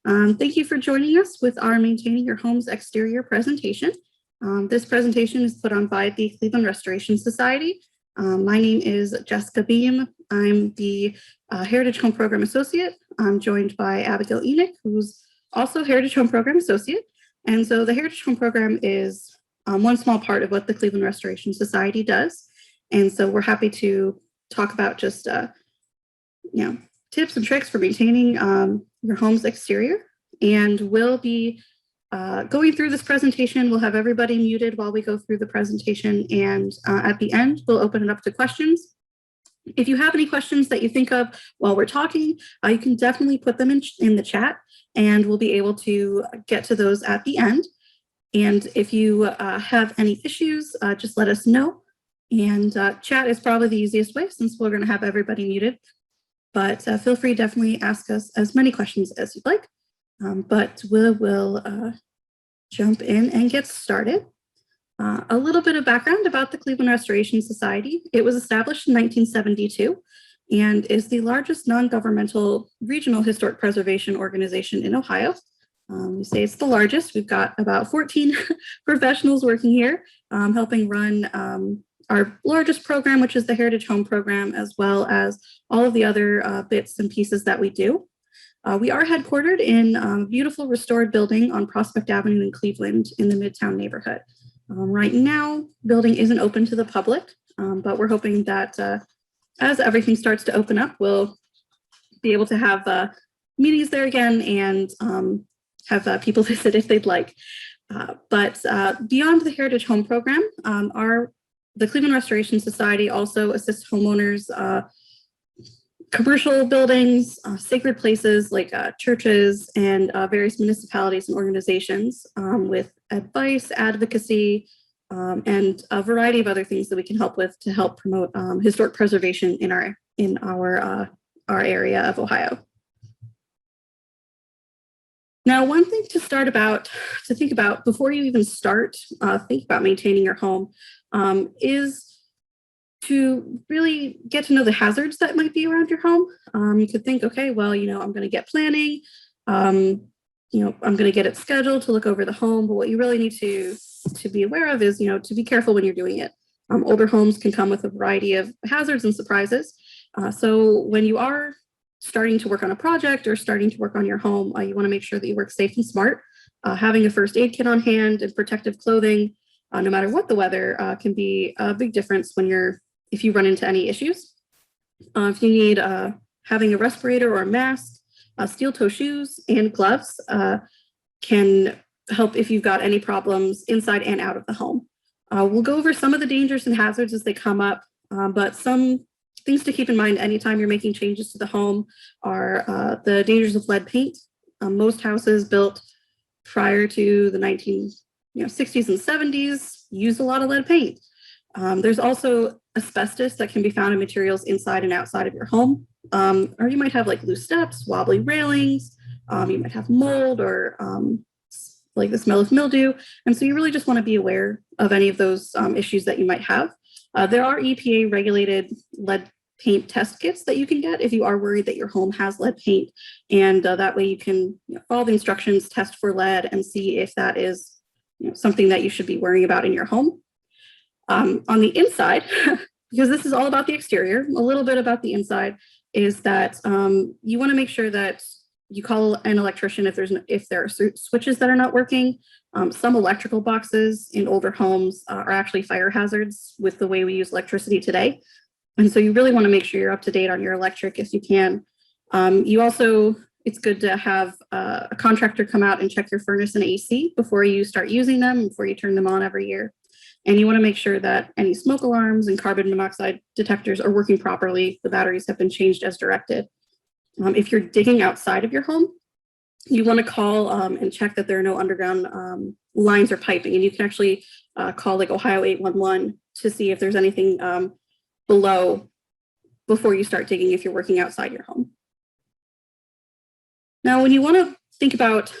Thank you for joining us with our Maintaining Your Home's Exterior presentation. This presentation is put on by the Cleveland Restoration Society. My name is Jessica Beam. I'm the Heritage Home Program Associate. I'm joined by Abigail Enoch, who's also Heritage Home Program Associate. And so the Heritage Home Program is one small part of what the Cleveland Restoration Society does. And so we're happy to talk about just tips and tricks for maintaining your home's exterior. And we'll be going through this presentation. We'll have everybody muted while we go through the presentation. And at the end, we'll open it up to questions. If you have any questions that you think of while we're talking, you can definitely put them in the chat, and we'll be able to get to those at the end. And if you have any issues, just let us know. And chat is probably the easiest way since we're going to have everybody muted. But feel free to definitely ask us as many questions as you'd like. But we'll jump in and get started. A little bit of background about the Cleveland Restoration Society. It was established in 1972 and is the largest non-governmental regional historic preservation organization in Ohio. We say it's the largest. We've got about 14 professionals working here, helping run our largest program, which is the Heritage Home Program, as well as all of the other bits and pieces that we do. We are headquartered in a beautiful restored building on Prospect Avenue in Cleveland in the Midtown neighborhood. Right now, building isn't open to the public, but we're hoping that as everything starts to open up, we'll be able to have meetings there again and have people visit if they'd like. But beyond the Heritage Home Program, the Cleveland Restoration Society also assists homeowners, commercial buildings, sacred places like churches and various municipalities and organizations with advice, advocacy, and a variety of other things that we can help with to help promote historic preservation in our area of Ohio. Now, one thing to think about before you even start think about maintaining your home is to really get to know the hazards that might be around your home. You could think, okay, well, I'm going to get planning, I'm going to get it scheduled to look over the home, but what you really need to be aware of is, to be careful when you're doing it. Older homes can come with a variety of hazards and surprises. So when you are starting to work on a project or starting to work on your home, you want to make sure that you work safe and smart. Having a first aid kit on hand and protective clothing, no matter what the weather, can be a big difference if you run into any issues. If you need having a respirator or a mask, steel toe shoes and gloves can help if you've got any problems inside and out of the home. We'll go over some of the dangers and hazards as they come up, but some things to keep in mind anytime you're making changes to the home are the dangers of lead paint. Most houses built prior to the 1960s and 70s use a lot of lead paint. There's also asbestos that can be found in materials inside and outside of your home. Or you might have like loose steps, wobbly railings, you might have mold or like the smell of mildew. And so you really just want to be aware of any of those issues that you might have. There are EPA regulated lead paint test kits that you can get if you are worried that your home has lead paint. And that way you can follow the instructions, test for lead, and see if that is something that you should be worrying about in your home. On the inside, because this is all about the exterior, a little bit about the inside is that you want to make sure that you call an electrician if there are switches that are not working. Some electrical boxes in older homes are actually fire hazards with the way we use electricity today. And so you really want to make sure you're up to date on your electric if you can. It's good to have a contractor come out and check your furnace and AC before you start using them, before you turn them on every year. And you want to make sure that any smoke alarms and carbon monoxide detectors are working properly. The batteries have been changed as directed. If you're digging outside of your home, you want to call and check that there are no underground lines or piping. And you can actually call like Ohio 811 to see if there's anything below before you start digging if you're working outside your home. Now, when you want to think about,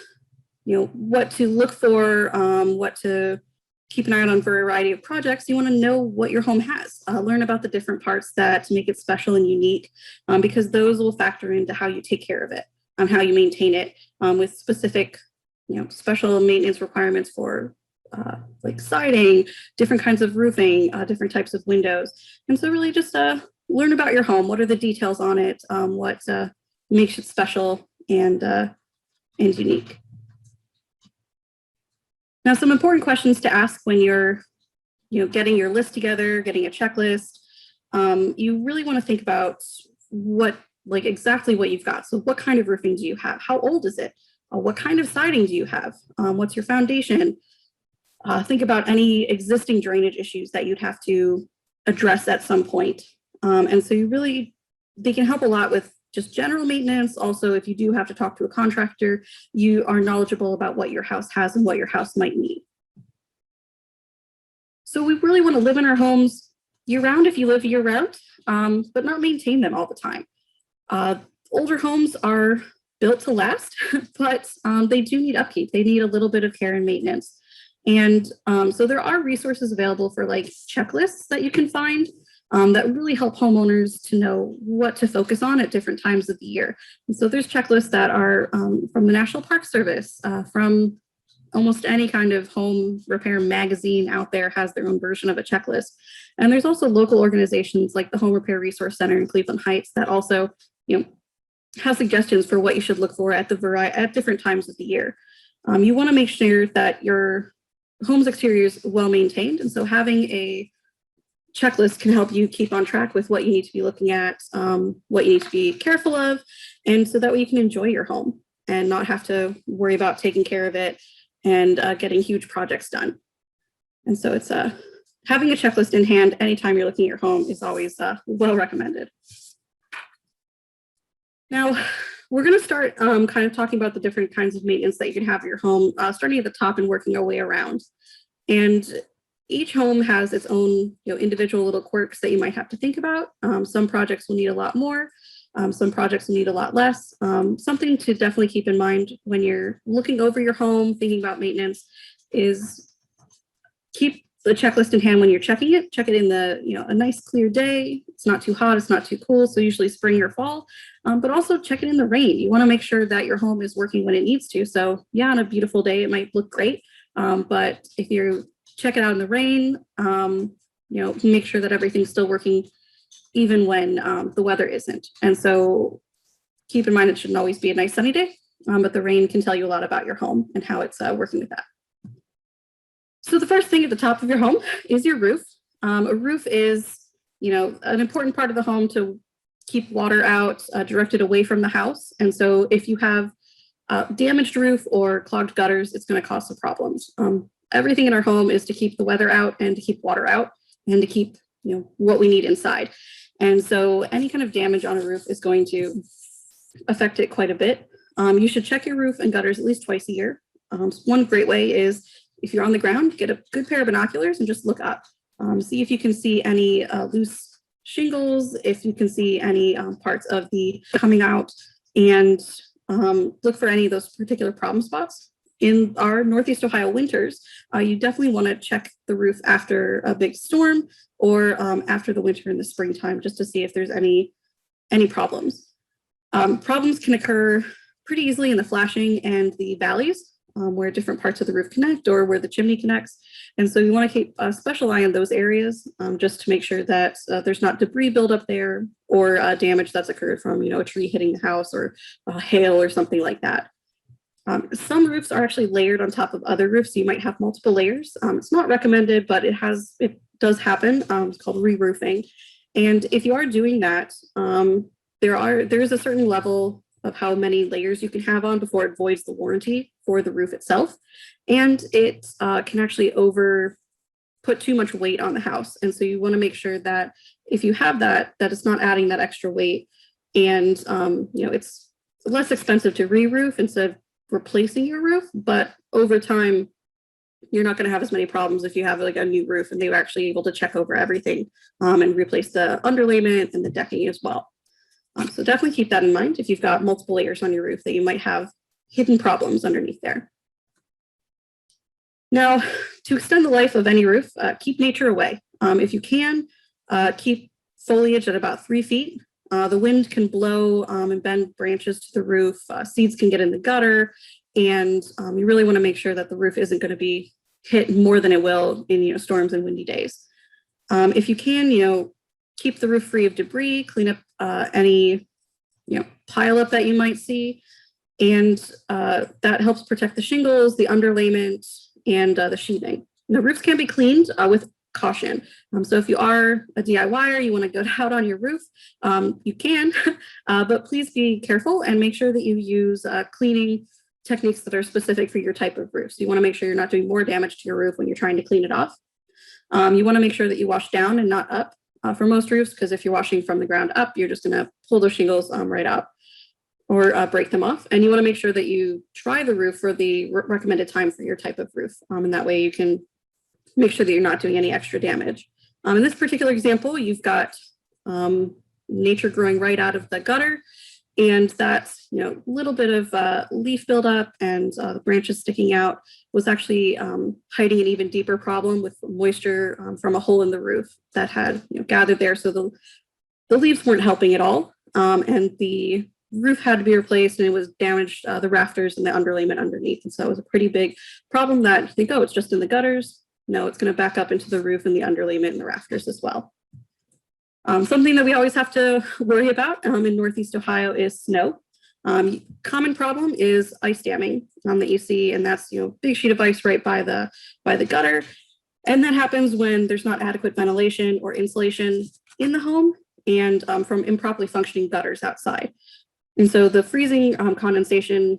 what to look for, what to keep an eye out on for a variety of projects, you want to know what your home has. Learn about the different parts that make it special and unique, because those will factor into how you take care of it. on how you maintain it, with specific, special maintenance requirements for like siding, different kinds of roofing, different types of windows. And so really just learn about your home. What are the details on it? What makes it special and unique? Now, some important questions to ask when you're getting your list together, getting a checklist. You really want to think about exactly what you've got. So what kind of roofing do you have? How old is it? What kind of siding do you have? What's your foundation? Think about any existing drainage issues that you'd have to address at some point. And so they can help a lot with just general maintenance. Also, if you do have to talk to a contractor, you are knowledgeable about what your house has and what your house might need. So we really want to live in our homes year-round if you live year-round, but not maintain them all the time. Older homes are built to last, but they do need upkeep. They need a little bit of care and maintenance. And so there are resources available for like checklists that you can find that really help homeowners to know what to focus on at different times of the year. And so there's checklists that are from the National Park Service, from almost any kind of home repair magazine out there has their own version of a checklist. And there's also local organizations like the Home Repair Resource Center in Cleveland Heights that also, have suggestions for what you should look for at different times of the year. You want to make sure that your home's exterior is well maintained. And so having a checklist can help you keep on track with what you need to be looking at, what you need to be careful of, and so that way you can enjoy your home and not have to worry about taking care of it and getting huge projects done. And so it's having a checklist in hand anytime you're looking at your home is always well recommended. Now, we're going to start kind of talking about the different kinds of maintenance that you can have at your home, starting at the top and working our way around. And each home has its own individual little quirks that you might have to think about. Some projects will need a lot more. Some projects will need a lot less. Something to definitely keep in mind when you're looking over your home, thinking about maintenance, is keep the checklist in hand when you're checking it. Check it in a nice clear day. It's not too hot, it's not too cool, so usually spring or fall. But also check it in the rain. You want to make sure that your home is working when it needs to. So yeah, on a beautiful day, it might look great. But if you check it out in the rain, make sure that everything's still working even when the weather isn't. And so keep in mind, it shouldn't always be a nice sunny day, but the rain can tell you a lot about your home and how it's working with that. So the first thing at the top of your home is your roof. A roof is, an important part of the home to keep water out, directed away from the house. And so if you have damaged roof or clogged gutters, it's going to cause some problems. Everything in our home is to keep the weather out and to keep water out and to keep, what we need inside. And so any kind of damage on a roof is going to affect it quite a bit. You should check your roof and gutters at least twice a year. One great way is if you're on the ground, get a good pair of binoculars and just look up. See if you can see any loose shingles, if you can see any parts of the coming out, and look for any of those particular problem spots. In our Northeast Ohio winters, you definitely want to check the roof after a big storm or after the winter in the springtime, just to see if there's any problems. Problems can occur pretty easily in the flashing and the valleys, where different parts of the roof connect or where the chimney connects. And so you want to keep a special eye on those areas, just to make sure that there's not debris buildup there or damage that's occurred from, a tree hitting the house or hail or something like that. Some roofs are actually layered on top of other roofs. So you might have multiple layers. It's not recommended, but it does happen. It's called re-roofing. And if you are doing that, there is a certain level of how many layers you can have on before it voids the warranty for the roof itself. And it can actually put too much weight on the house. And so you want to make sure that if you have that it's not adding that extra weight. And, it's less expensive to re-roof instead of replacing your roof. But over time, you're not going to have as many problems if you have like a new roof and they were actually able to check over everything and replace the underlayment and the decking as well. So definitely keep that in mind if you've got multiple layers on your roof that you might have hidden problems underneath there. Now, to extend the life of any roof, keep nature away. If you can, keep foliage at about 3 feet The wind can blow and bend branches to the roof. Seeds can get in the gutter, and you really want to make sure that the roof isn't going to be hit more than it will in storms and windy days. If you can, keep the roof free of debris, clean up any pile up that you might see, and that helps protect the shingles, the underlayment, and the sheathing. The roofs can be cleaned with caution. So if you are a DIYer, you want to go out on your roof, you can, but please be careful and make sure that you use cleaning techniques that are specific for your type of roof. So you want to make sure you're not doing more damage to your roof when you're trying to clean it off. You want to make sure that you wash down and not up for most roofs, because if you're washing from the ground up, you're just going to pull those shingles right out or break them off. And you want to make sure that you dry the roof for the recommended time for your type of roof. And that way you can make sure that you're not doing any extra damage. In this particular example, you've got nature growing right out of the gutter, and that's a little bit of leaf buildup and the branches sticking out was actually hiding an even deeper problem with moisture from a hole in the roof that had gathered there. So the leaves weren't helping at all, and the roof had to be replaced, and it was damaged the rafters and the underlayment underneath. And so it was a pretty big problem that you think, oh, it's just in the gutters. No, it's going to back up into the roof and the underlayment and the rafters as well. Something that we always have to worry about in Northeast Ohio is snow. Common problem is ice damming that you see, and that's big sheet of ice right by the gutter. And that happens when there's not adequate ventilation or insulation in the home, and from improperly functioning gutters outside. And so the freezing condensation,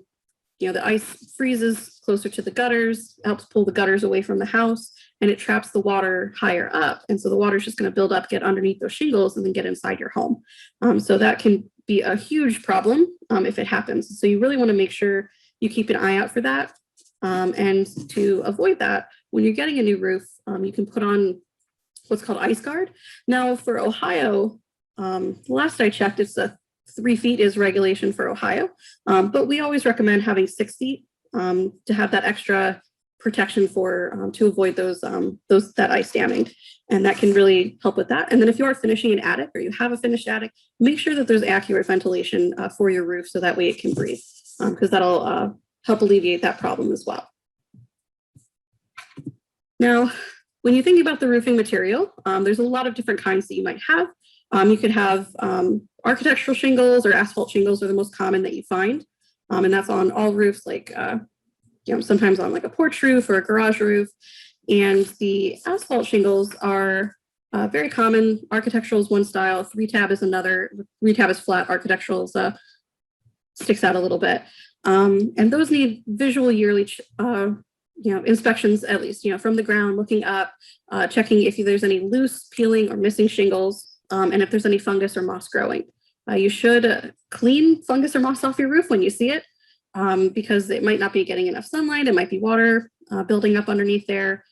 the ice freezes closer to the gutters, helps pull the gutters away from the house, and it traps the water higher up. And so the water is just going to build up, get underneath those shingles, and then get inside your home. So that can be a huge problem if it happens. So you really want to make sure you keep an eye out for that. And to avoid that, when you're getting a new roof, you can put on what's called ice guard. Now for Ohio, last I checked, it's 3 feet is regulation for Ohio, but we always recommend having 6 feet to have that extra protection for to avoid that ice damming, and that can really help with that. And then if you are finishing an attic or you have a finished attic, make sure that there's accurate ventilation for your roof, so that way it can breathe, because that'll help alleviate that problem as well. Now, when you think about the roofing material, there's a lot of different kinds that you might have. You could have architectural shingles or asphalt shingles are the most common that you find. And that's on all roofs, like, sometimes on like a porch roof or a garage roof. And the asphalt shingles are very common. Architectural is one style, 3-tab is another. 3-tab is flat, architectural sticks out a little bit. And those need visual yearly inspections, at least, from the ground, looking up, checking if there's any loose, peeling, or missing shingles. And if there's any fungus or moss growing. You should clean fungus or moss off your roof when you see it, because it might not be getting enough sunlight. It might be water building up underneath there.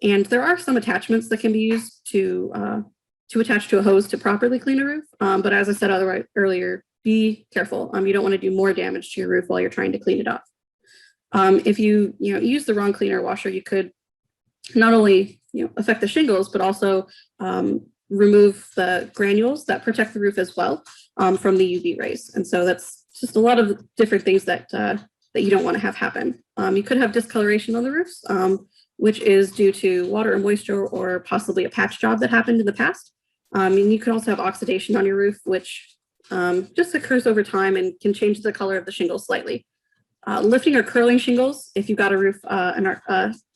And there are some attachments that can be used to attach to a hose to properly clean a roof. But as I said earlier, be careful. You don't want to do more damage to your roof while you're trying to clean it off. If you use the wrong cleaner washer, you could not only affect the shingles, but also remove the granules that protect the roof as well from the UV rays. And so that's just a lot of different things that you don't want to have happen. You could have discoloration on the roofs, which is due to water or moisture or possibly a patch job that happened in the past. And you could also have oxidation on your roof, which just occurs over time and can change the color of the shingles slightly. Lifting or curling shingles, if you've got a roof, an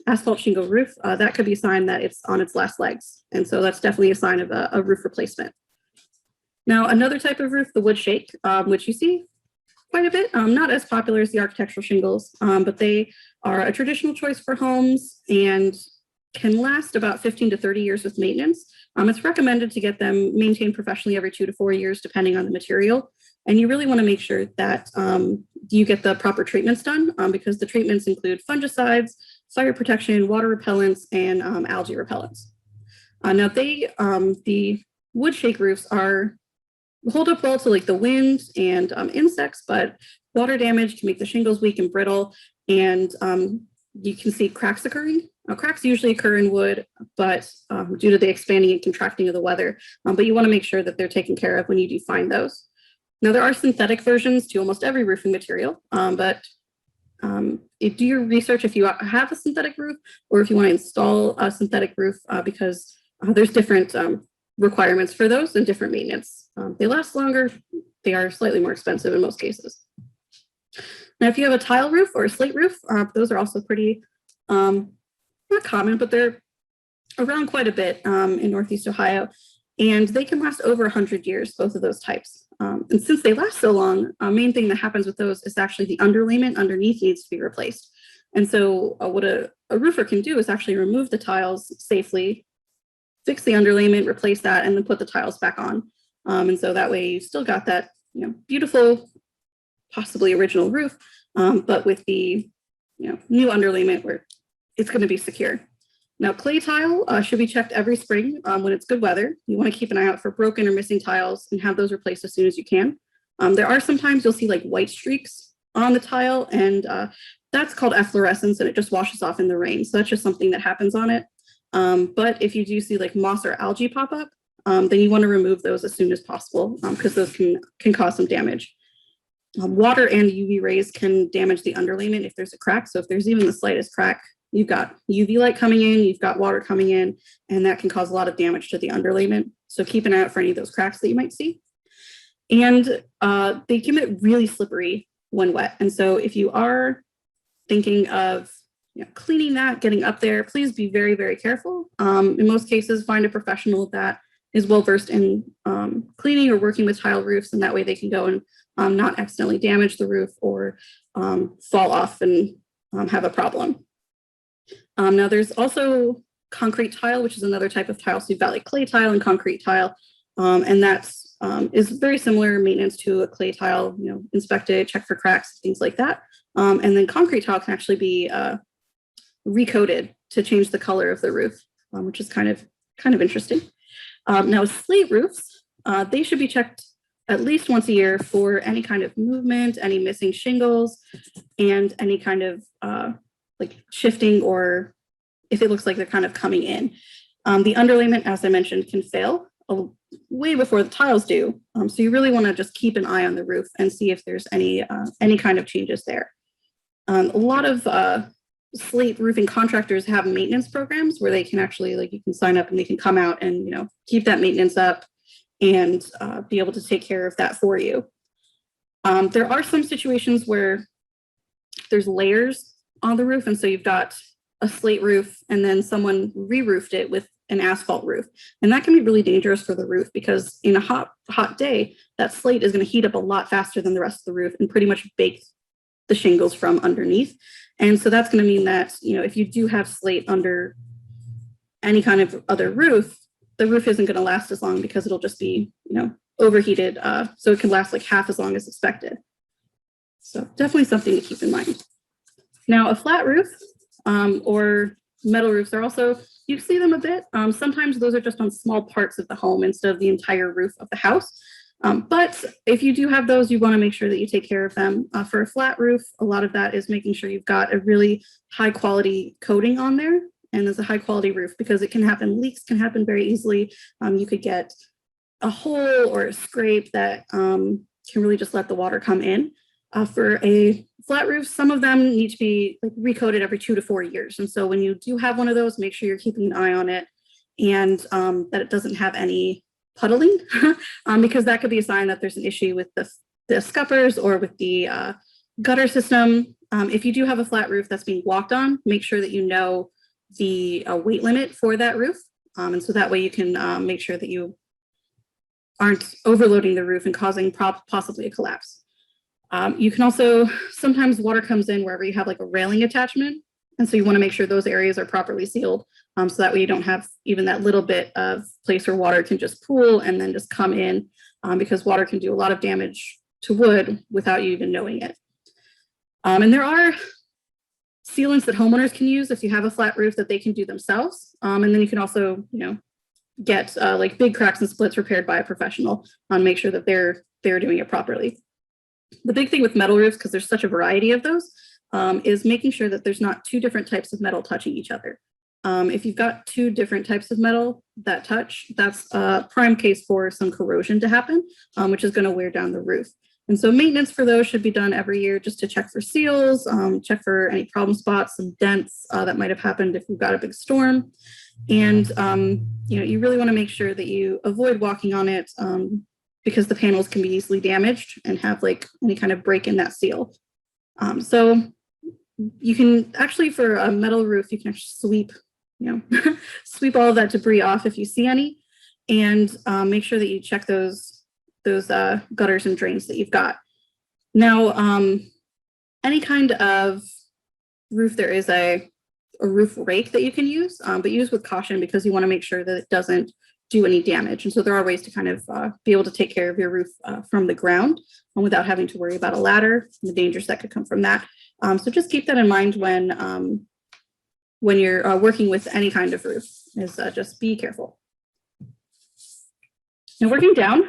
asphalt shingle roof, that could be a sign that it's on its last legs. And so that's definitely a sign of a roof replacement. Now, another type of roof, the wood shake, which you see quite a bit, not as popular as the architectural shingles, but they are a traditional choice for homes and can last about 15 to 30 years with maintenance. It's recommended to get them maintained professionally every 2 to 4 years, depending on the material. And you really want to make sure that you get the proper treatments done, because the treatments include fungicides, fire protection, water repellents, and algae repellents. Now the wood shake roofs hold up well to like the wind and insects, but water damage can make the shingles weak and brittle, and you can see cracks occurring Cracks usually occur in wood, but due to the expanding and contracting of the weather, but you want to make sure that they're taken care of when you do find those. Now, there are synthetic versions to almost every roofing material, but do your research if you have a synthetic roof or if you want to install a synthetic roof because there's different requirements for those and different maintenance. They last longer. They are slightly more expensive in most cases. Now, if you have a tile roof or a slate roof, those are also pretty not common, but they're around quite a bit in Northeast Ohio, and they can last over 100 years, both of those types. And since they last so long, main thing that happens with those is actually the underlayment underneath needs to be replaced. And so what a roofer can do is actually remove the tiles safely, fix the underlayment, replace that, and then put the tiles back on. And so that way you still got that beautiful, possibly original roof, but with the new underlayment where it's going to be secure. Now, clay tile should be checked every spring when it's good weather. You want to keep an eye out for broken or missing tiles and have those replaced as soon as you can. There are sometimes you'll see like white streaks on the tile, and that's called efflorescence, and it just washes off in the rain. So that's just something that happens on it. But if you do see like moss or algae pop up, then you want to remove those as soon as possible because those can cause some damage. Water and UV rays can damage the underlayment if there's a crack. So if there's even the slightest crack, you've got UV light coming in, you've got water coming in, and that can cause a lot of damage to the underlayment. So keep an eye out for any of those cracks that you might see. And they can get really slippery when wet. And so if you are thinking of cleaning that, getting up there, please be very, very careful. In most cases, find a professional that is well-versed in cleaning or working with tile roofs, and that way they can go and not accidentally damage the roof or fall off and have a problem. Now, there's also concrete tile, which is another type of tile. So you've got like clay tile and concrete tile, and that's is very similar maintenance to a clay tile. Inspect it, check for cracks, things like that. And then concrete tile can actually be recoated to change the color of the roof, which is kind of interesting. Now, slate roofs, they should be checked at least once a year for any kind of movement, any missing shingles, and any kind of like shifting, or if it looks like they're kind of coming in. The underlayment, as I mentioned, can fail way before the tiles do. So you really want to just keep an eye on the roof and see if there's any kind of changes there. A lot of slate roofing contractors have maintenance programs where they can actually, like, you can sign up and they can come out and keep that maintenance up and be able to take care of that for you. There are some situations where there's layers on the roof, and so you've got a slate roof and then someone re-roofed it with an asphalt roof, and that can be really dangerous for the roof because in a hot day, that slate is going to heat up a lot faster than the rest of the roof and pretty much bake the shingles from underneath. And so that's going to mean that if you do have slate under any kind of other roof, the roof isn't going to last as long because it'll just be overheated, so it can last like half as long as expected. So definitely something to keep in mind. Now, a flat roof or metal roofs are also, you see them a bit. Sometimes those are just on small parts of the home instead of the entire roof of the house. But if you do have those, you want to make sure that you take care of them. For a flat roof, a lot of that is making sure you've got a really high quality coating on there, and there's a high quality roof because it can happen. Leaks can happen very easily. You could get a hole or a scrape that can really just let the water come in. For a flat roof, some of them need to be like recoated every 2 to 4 years. And so when you do have one of those, make sure you're keeping an eye on it and that it doesn't have any puddling because that could be a sign that there's an issue with the scuppers or with the gutter system. If you do have a flat roof that's being walked on, make sure that you know the weight limit for that roof. And so that way you can make sure that you aren't overloading the roof and causing possibly a collapse. You can also, sometimes water comes in wherever you have like a railing attachment. And so you want to make sure those areas are properly sealed. So that way you don't have even that little bit of place where water can just pool and then just come in because water can do a lot of damage to wood without you even knowing it. And there are sealants that homeowners can use if you have a flat roof that they can do themselves. And then you can also, get like big cracks and splits repaired by a professional and make sure that they're doing it properly. The big thing with metal roofs, because there's such a variety of those, is making sure that there's not two different types of metal touching each other. If you've got two different types of metal that touch, that's a prime case for some corrosion to happen, which is going to wear down the roof. And so maintenance for those should be done every year just to check for seals, check for any problem spots, some dents that might have happened if we've got a big storm. And, you really want to make sure that you avoid walking on it because the panels can be easily damaged and have like any kind of break in that seal. So you can actually, for a metal roof, you can actually sweep, sweep all of that debris off if you see any, and make sure that you check those gutters and drains that you've got. Now, any kind of roof, there is a roof rake that you can use, but use with caution because you want to make sure that it doesn't do any damage. And so there are ways to kind of be able to take care of your roof from the ground without having to worry about a ladder and the dangers that could come from that. So just keep that in mind when you're working with any kind of roof, is just be careful. Now, working down,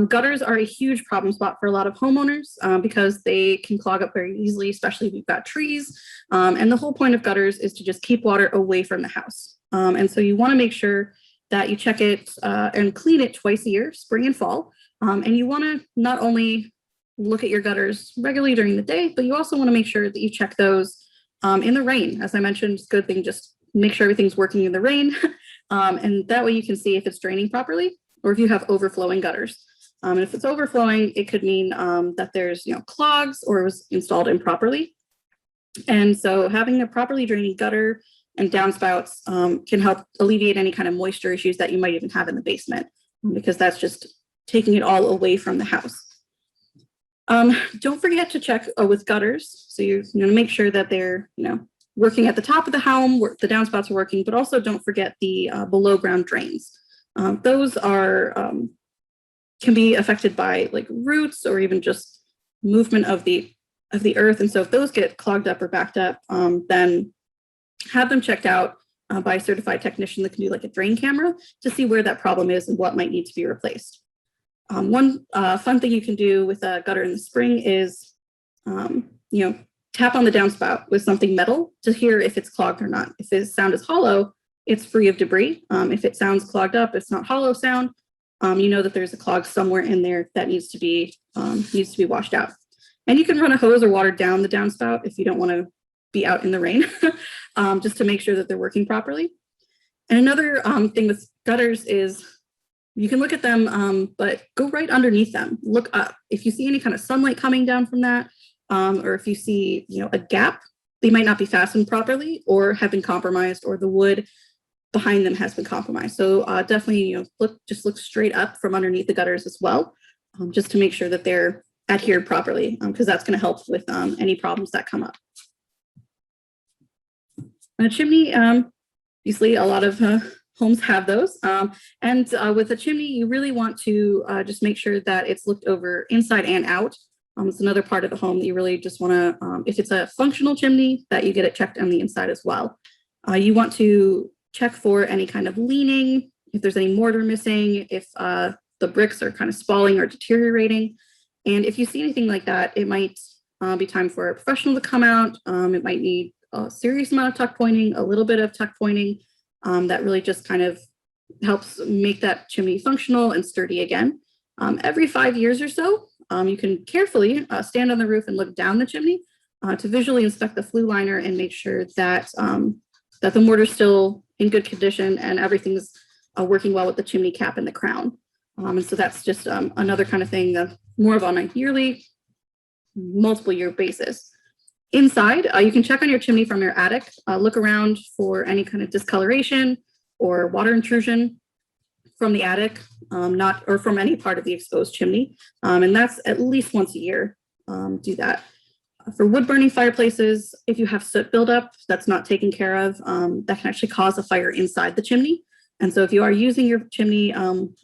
gutters are a huge problem spot for a lot of homeowners because they can clog up very easily, especially if you've got trees. And the whole point of gutters is to just keep water away from the house. And so you want to make sure that you check it and clean it twice a year, spring and fall. And you want to not only look at your gutters regularly during the day, but you also want to make sure that you check those in the rain. As I mentioned, it's a good thing, just make sure everything's working in the rain. And that way you can see if it's draining properly or if you have overflowing gutters. And if it's overflowing, it could mean that there's clogs or it was installed improperly. And so having a properly draining gutter and downspouts can help alleviate any kind of moisture issues that you might even have in the basement, because that's just taking it all away from the house. Don't forget to check with gutters. So you're going to make sure that they're working at the top of the home, where the downspouts are working, but also don't forget the below ground drains. Those are can be affected by like roots or even just movement of the earth. And so if those get clogged up or backed up, then have them checked out by a certified technician that can do like a drain camera to see where that problem is and what might need to be replaced. One fun thing you can do with a gutter in the spring is, tap on the downspout with something metal to hear if it's clogged or not. If the sound is hollow, it's free of debris. If it sounds clogged up, it's not hollow sound. You know that there's a clog somewhere in there that needs to be washed out. And you can run a hose or water down the downspout if you don't want to be out in the rain, just to make sure that they're working properly. And another thing with gutters is you can look at them, but go right underneath them. Look up. If you see any kind of sunlight coming down from that, or if you see a gap, they might not be fastened properly or have been compromised, or the wood behind them has been compromised. So definitely, look straight up from underneath the gutters as well, just to make sure that they're adhered properly, because that's going to help with any problems that come up. And a chimney, obviously, a lot of homes have those. And with a chimney, you really want to just make sure that it's looked over inside and out. It's another part of the home that you really just want to, if it's a functional chimney, that you get it checked on the inside as well. You want to check for any kind of leaning, if there's any mortar missing, if the bricks are kind of spalling or deteriorating. And if you see anything like that, it might be time for a professional to come out. It might need a serious amount of tuck pointing, a little bit of tuck pointing, that really just kind of helps make that chimney functional and sturdy again. Every 5 years or so, you can carefully stand on the roof and look down the chimney to visually inspect the flue liner and make sure that that the mortar's still in good condition and everything's working well with the chimney cap and the crown. And so that's just another kind of thing, more of on a yearly, multiple year basis. Inside, you can check on your chimney from your attic, look around for any kind of discoloration or water intrusion from the attic, or from any part of the exposed chimney. And that's at least once a year, do that. For wood burning fireplaces, if you have soot buildup that's not taken care of, that can actually cause a fire inside the chimney. And so if you are using your chimney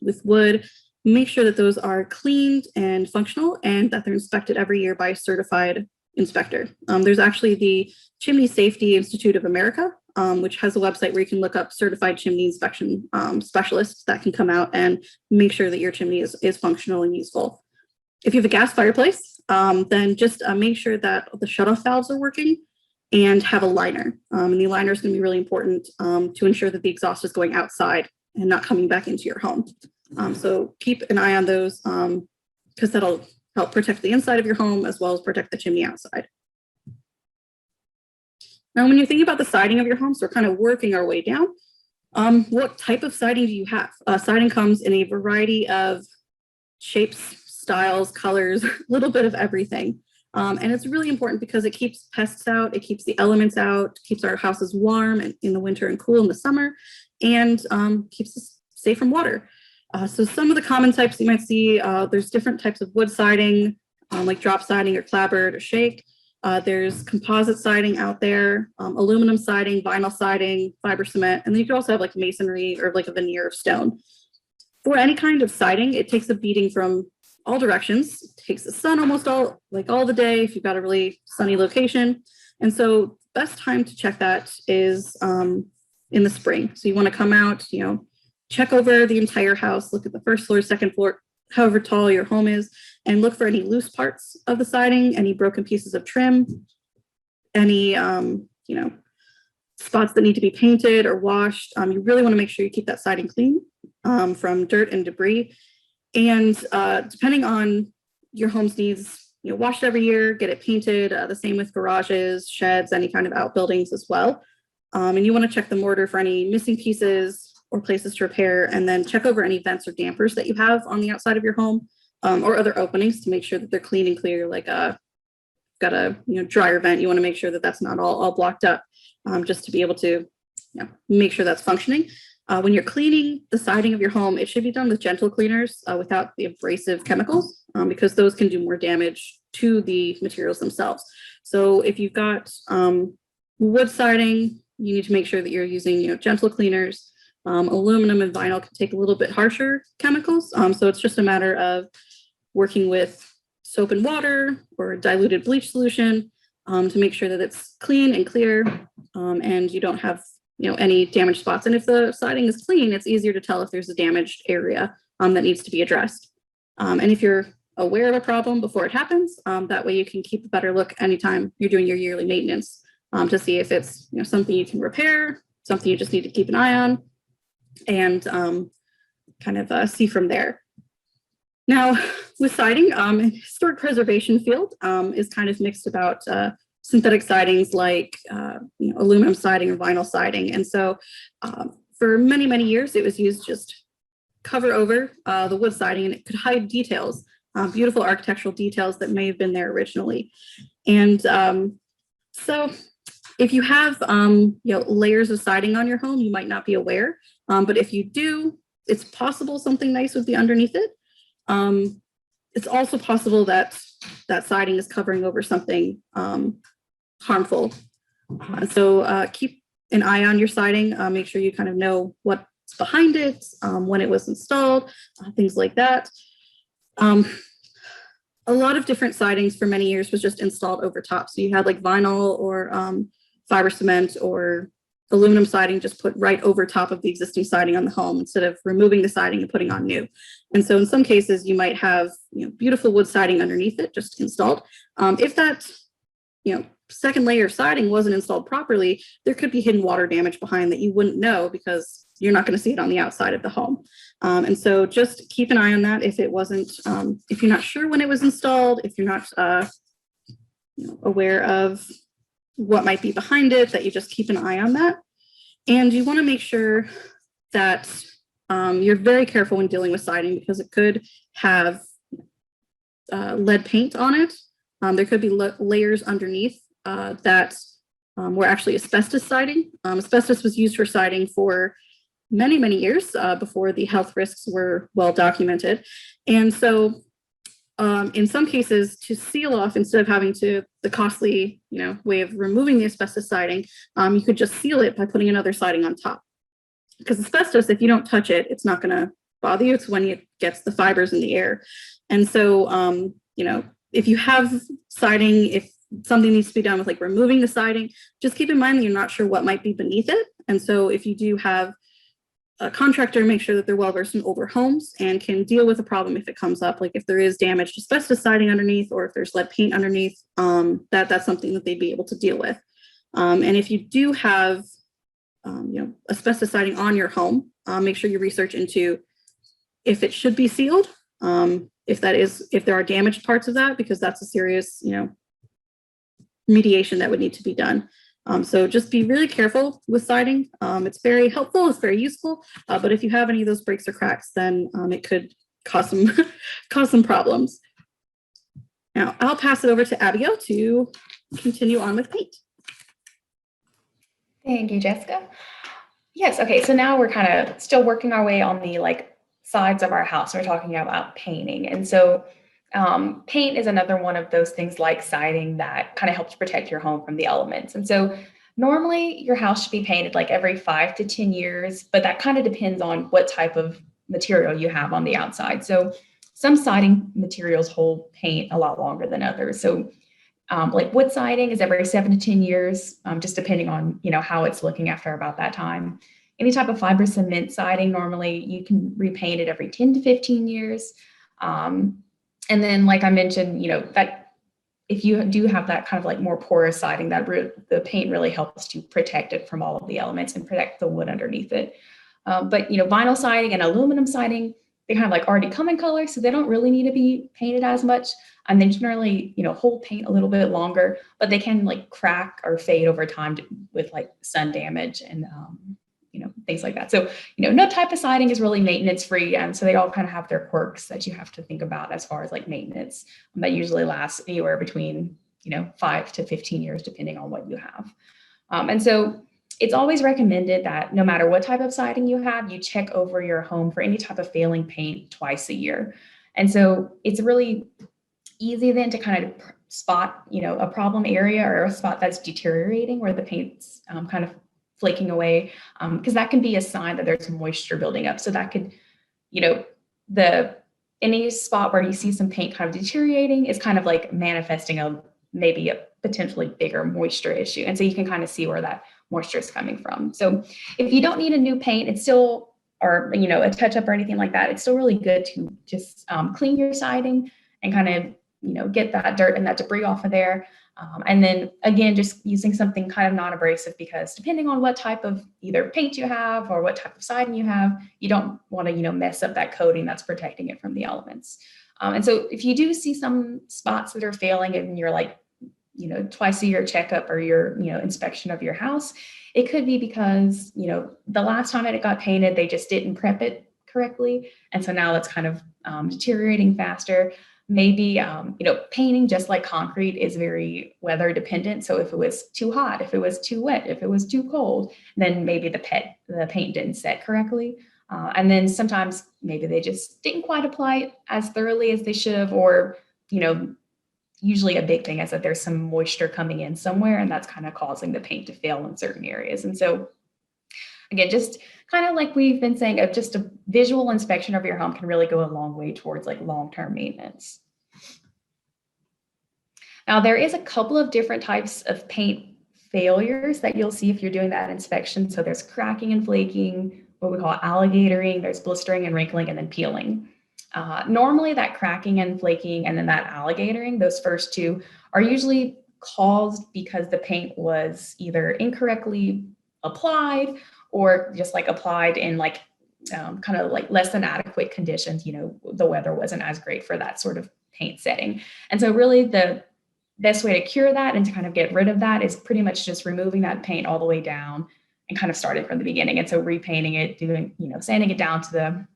with wood, make sure that those are cleaned and functional and that they're inspected every year by a certified inspector. There's actually the Chimney Safety Institute of America, which has a website where you can look up certified chimney inspection specialists that can come out and make sure that your chimney is functional and useful. If you have a gas fireplace, then just make sure that the shutoff valves are working. and have a liner. And the liner is going to be really important to ensure that the exhaust is going outside and not coming back into your home. So keep an eye on those because that'll help protect the inside of your home as well as protect the chimney outside. Now, when you're thinking about the siding of your home, so we're kind of working our way down, what type of siding do you have? Siding comes in a variety of shapes, styles, colors, a little bit of everything. And it's really important because it keeps pests out, it keeps the elements out, keeps our houses warm in the winter and cool in the summer, and keeps us safe from water. So some of the common types you might see, there's different types of wood siding, like drop siding or clapboard or shake. There's composite siding out there, aluminum siding, vinyl siding, fiber cement, and then you can also have like masonry or like a veneer of stone. For any kind of siding, it takes a beating from all directions. It takes the sun almost all the day if you've got a really sunny location. And so best time to check that is in the spring. So you want to come out, check over the entire house, look at the first floor, second floor, however tall your home is, and look for any loose parts of the siding, any broken pieces of trim, any, spots that need to be painted or washed. You really want to make sure you keep that siding clean from dirt and debris. And depending on your home's needs, wash it every year, get it painted. The same with garages, sheds, any kind of outbuildings as well. And you want to check the mortar for any missing pieces or places to repair, and then check over any vents or dampers that you have on the outside of your home or other openings to make sure that they're clean and clear. Like got a dryer vent, you want to make sure that that's not all blocked up, just to be able to make sure that's functioning. When you're cleaning the siding of your home, it should be done with gentle cleaners without the abrasive chemicals, because those can do more damage to the materials themselves. So if you've got wood siding, you need to make sure that you're using gentle cleaners. Aluminum and vinyl can take a little bit harsher chemicals. So it's just a matter of working with soap and water or diluted bleach solution to make sure that it's clean and clear and you don't have any damaged spots. And if the siding is clean, it's easier to tell if there's a damaged area that needs to be addressed. And if you're aware of a problem before it happens, that way you can keep a better look anytime you're doing your yearly maintenance to see if it's something you can repair, something you just need to keep an eye on, and kind of see from there. Now, with siding, historic preservation field is kind of mixed about synthetic sidings like aluminum siding or vinyl siding. And so for many, many years, it was used just cover over the wood siding, and it could hide details, beautiful architectural details that may have been there originally. And so if you have layers of siding on your home, you might not be aware. But if you do, it's possible something nice would be underneath it. It's also possible that that siding is covering over something harmful. So keep an eye on your siding. Make sure you kind of know what's behind it, when it was installed, things like that. A lot of different sidings for many years was just installed over top. So you had like vinyl or fiber cement or aluminum siding just put right over top of the existing siding on the home instead of removing the siding and putting on new. And so in some cases you might have beautiful wood siding underneath it just installed. If that second layer of siding wasn't installed properly, there could be hidden water damage behind that you wouldn't know because you're not going to see it on the outside of the home. And so just keep an eye on that if it wasn't, if you're not sure when it was installed, if you're not aware of what might be behind it, that you just keep an eye on that. And you want to make sure that you're very careful when dealing with siding because it could have lead paint on it. There could be layers underneath that were actually asbestos siding. Asbestos was used for siding for many, many years before the health risks were well documented. And so in some cases, to seal off, instead of having the costly, way of removing the asbestos siding, you could just seal it by putting another siding on top. Because asbestos, if you don't touch it, it's not going to bother you. It's when it gets the fibers in the air. And so, if you have siding, if something needs to be done with like removing the siding, just keep in mind that you're not sure what might be beneath it. And so if you do have a contractor, make sure that they're well versed in older homes and can deal with a problem if it comes up, like if there is damaged asbestos siding underneath or if there's lead paint underneath, that's something that they'd be able to deal with. And if you do have asbestos siding on your home, make sure you research into if it should be sealed, if there are damaged parts of that, because that's a serious, remediation that would need to be done. So just be really careful with siding. It's very helpful, it's very useful, but if you have any of those breaks or cracks, then it could cause some problems. Now I'll pass it over to Abigail to continue on with paint. Thank you, Jessica. Yes, okay, so now we're kind of still working our way on the sides of our house. We're talking about painting. And so paint is another one of those things like siding that kind of helps protect your home from the elements. And so normally your house should be painted like every 5 to 10 years, but that kind of depends on what type of material you have on the outside. So some siding materials hold paint a lot longer than others. So like wood siding is every 7 to 10 years, just depending on, how it's looking after about that time. Any type of fiber cement siding, normally you can repaint it every 10 to 15 years. And then, like I mentioned, that if you do have that kind of like more porous siding, the paint really helps to protect it from all of the elements and protect the wood underneath it. But vinyl siding and aluminum siding, they kind of like already come in color, so they don't really need to be painted as much. And they generally, hold paint a little bit longer, but they can like crack or fade over time with like sun damage and things like that. So, no type of siding is really maintenance free. And so they all kind of have their quirks that you have to think about as far as like maintenance that usually lasts anywhere between, 5 to 15 years, depending on what you have. And so it's always recommended that no matter what type of siding you have, you check over your home for any type of failing paint twice a year. And so it's really easy then to kind of spot, a problem area or a spot that's deteriorating where the paint's kind of flaking away, because that can be a sign that there's moisture building up. So that could, any spot where you see some paint kind of deteriorating is kind of like manifesting maybe a potentially bigger moisture issue. And so you can kind of see where that moisture is coming from. So if you don't need a new paint, it's still, or, a touch up or anything like that, it's still really good to just clean your siding and kind of, get that dirt and that debris off of there. And then again, just using something kind of non-abrasive, because depending on what type of either paint you have or what type of siding you have, you don't want to, mess up that coating that's protecting it from the elements. And so if you do see some spots that are failing and you're like, twice a year checkup or your, inspection of your house, it could be because, the last time it got painted, they just didn't prep it correctly. And so now it's kind of deteriorating faster. Maybe, painting, just like concrete, is very weather dependent. So if it was too hot, if it was too wet, if it was too cold, then maybe the paint didn't set correctly. And then sometimes maybe they just didn't quite apply it as thoroughly as they should have, or, usually a big thing is that there's some moisture coming in somewhere, and that's kind of causing the paint to fail in certain areas. And so again, just kind of like we've been saying, just a visual inspection of your home can really go a long way towards like long-term maintenance. Now, there is a couple of different types of paint failures that you'll see if you're doing that inspection. So there's cracking and flaking, what we call alligatoring, there's blistering and wrinkling, and then peeling. Normally that cracking and flaking and then that alligatoring, those first two, are usually caused because the paint was either incorrectly applied or just like applied in like kind of like less than adequate conditions. The weather wasn't as great for that sort of paint setting. And so really the best way to cure that and to kind of get rid of that is pretty much just removing that paint all the way down and kind of starting from the beginning. And so repainting it, doing, sanding it down to the